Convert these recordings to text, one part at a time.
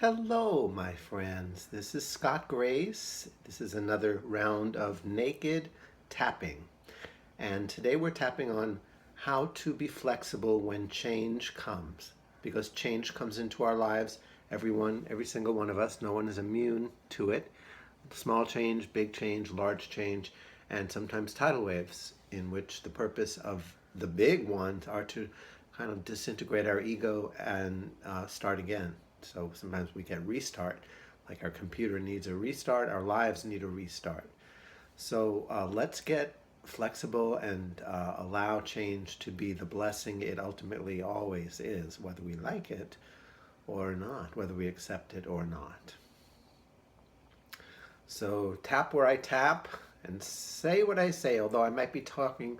Hello, my friends. This is Scott Grace. This is another round of naked tapping. And today we're tapping on how to be flexible when change comes. Because change comes into our lives, everyone, every single one of us, no one is immune to it. Small change, big change, large change, and sometimes tidal waves, in which the purpose of the big ones are to kind of disintegrate our ego and start again. So sometimes we get restart, like our computer needs a restart, our lives need a restart. So let's get flexible and allow change to be the blessing it ultimately always is, whether we like it or not, whether we accept it or not. So tap where I tap and say what I say, although I might be talking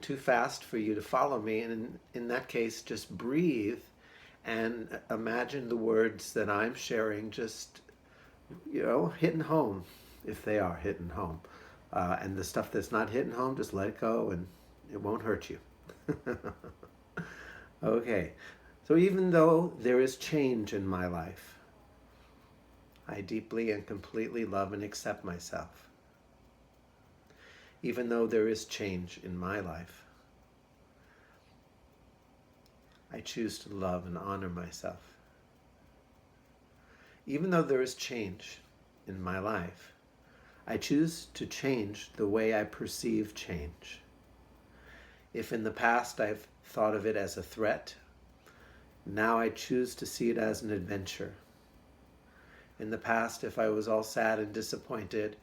too fast for you to follow me. And in that case, just breathe and imagine the words that I'm sharing just, hitting home, if they are hitting home. And the stuff that's not hitting home, just let it go and it won't hurt you. Okay, so even though there is change in my life, I deeply and completely love and accept myself. Even though there is change in my life, I choose to love and honor myself. Even though there is change in my life, I choose to change the way I perceive change. If in the past I've thought of it as a threat, now I choose to see it as an adventure. In the past, if I was all sad and disappointed,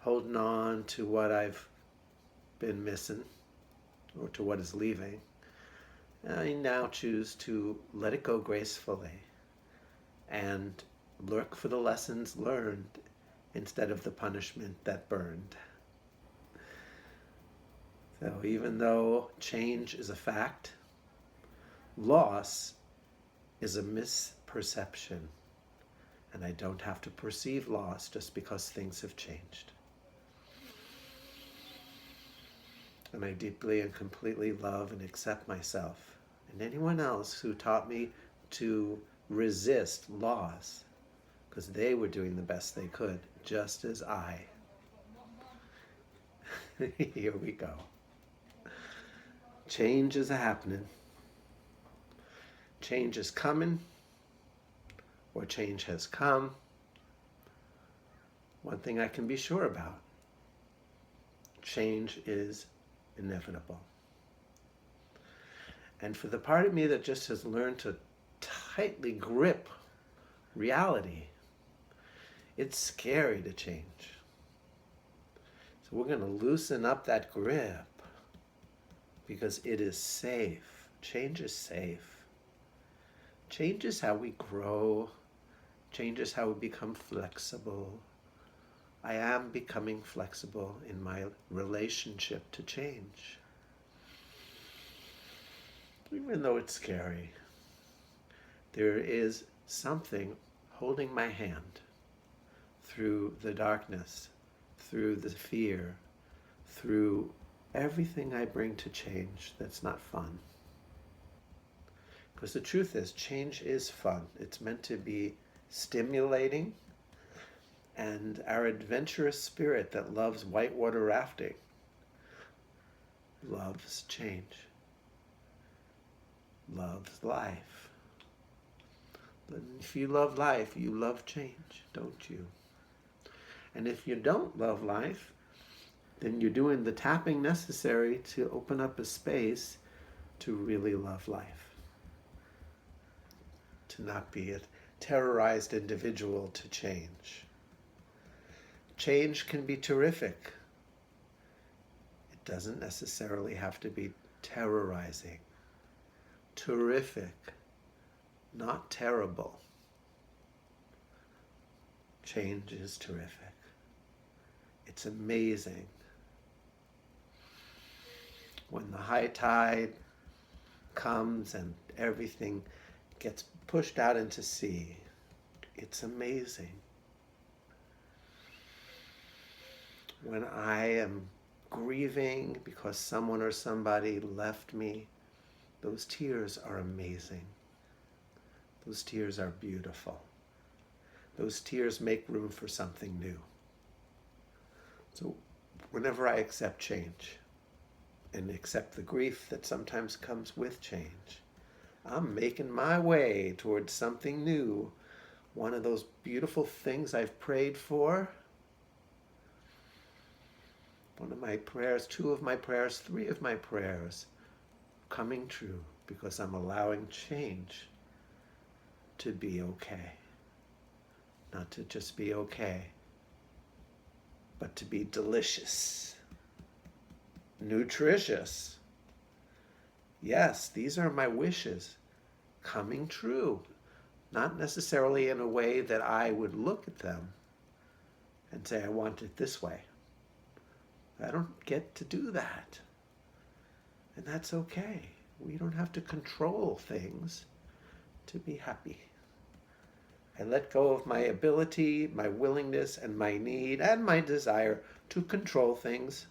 holding on to what I've been missing or to what is leaving, I now choose to let it go gracefully and look for the lessons learned instead of the punishment that burned. So even though change is a fact, loss is a misperception. And I don't have to perceive loss just because things have changed. And I deeply and completely love and accept myself and anyone else who taught me to resist loss, because they were doing the best they could, just as I. Here we go. Change is happening. Change is coming, or change has come. One thing I can be sure about: change is inevitable. And for the part of me that just has learned to tightly grip reality, it's scary to change. So we're going to loosen up that grip because it is safe. Change is safe. Change is how we grow. Change is how we become flexible. I am becoming flexible in my relationship to change. Even though it's scary, there is something holding my hand through the darkness, through the fear, through everything I bring to change that's not fun. Because the truth is, change is fun. It's meant to be stimulating, and our adventurous spirit that loves whitewater rafting loves change, loves life. But if you love life, you love change, don't you? And if you don't love life, then you're doing the tapping necessary to open up a space to really love life. To not be a terrorized individual to change. Change can be terrific. It doesn't necessarily have to be terrorizing. Terrific, not terrible. Change is terrific. It's amazing. When the high tide comes and everything gets pushed out into sea, it's amazing. When I am grieving because someone or somebody left me, those tears are amazing. Those tears are beautiful. Those tears make room for something new. So whenever I accept change and accept the grief that sometimes comes with change, I'm making my way towards something new. One of those beautiful things I've prayed for. One of my prayers, two of my prayers, three of my prayers coming true because I'm allowing change to be okay. Not to just be okay, but to be delicious, nutritious. Yes, these are my wishes coming true. Not necessarily in a way that I would look at them and say, I want it this way. I don't get to do that. And that's okay. We don't have to control things to be happy. I let go of my ability, my willingness, and my need, and my desire to control things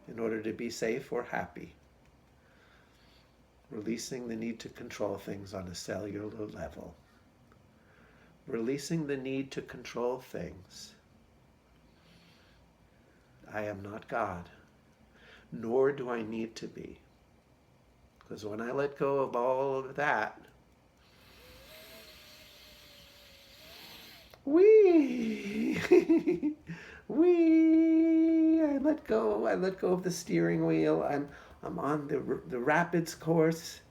in order to be safe or happy. Releasing the need to control things on a cellular level. Releasing the need to control things. I am not God, nor do I need to be. Because when I let go of all of that, I let go of the steering wheel. I'm on the rapids course,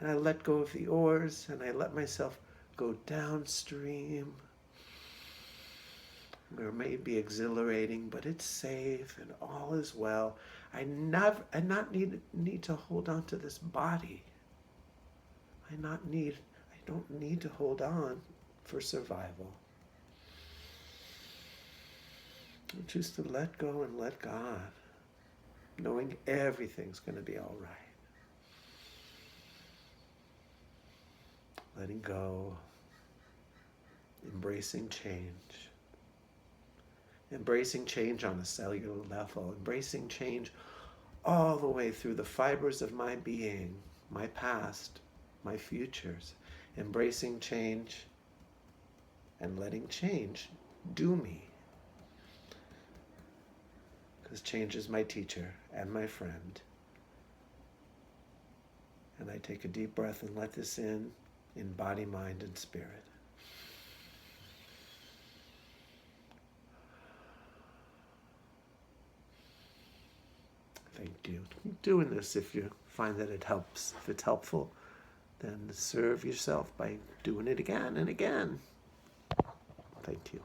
and I let go of the oars, and I let myself go downstream. It may be exhilarating, but it's safe and all is well. I not need to hold on to this body. I don't need to hold on for survival. I choose to let go and let God, knowing everything's going to be all right. Letting go, embracing change. Embracing change on a cellular level, embracing change all the way through the fibers of my being, my past, my futures, embracing change and letting change do me. Because change is my teacher and my friend. And I take a deep breath and let this in body, mind, and spirit. Thank you. Keep doing this if you find that it helps. If it's helpful, then serve yourself by doing it again and again. Thank you.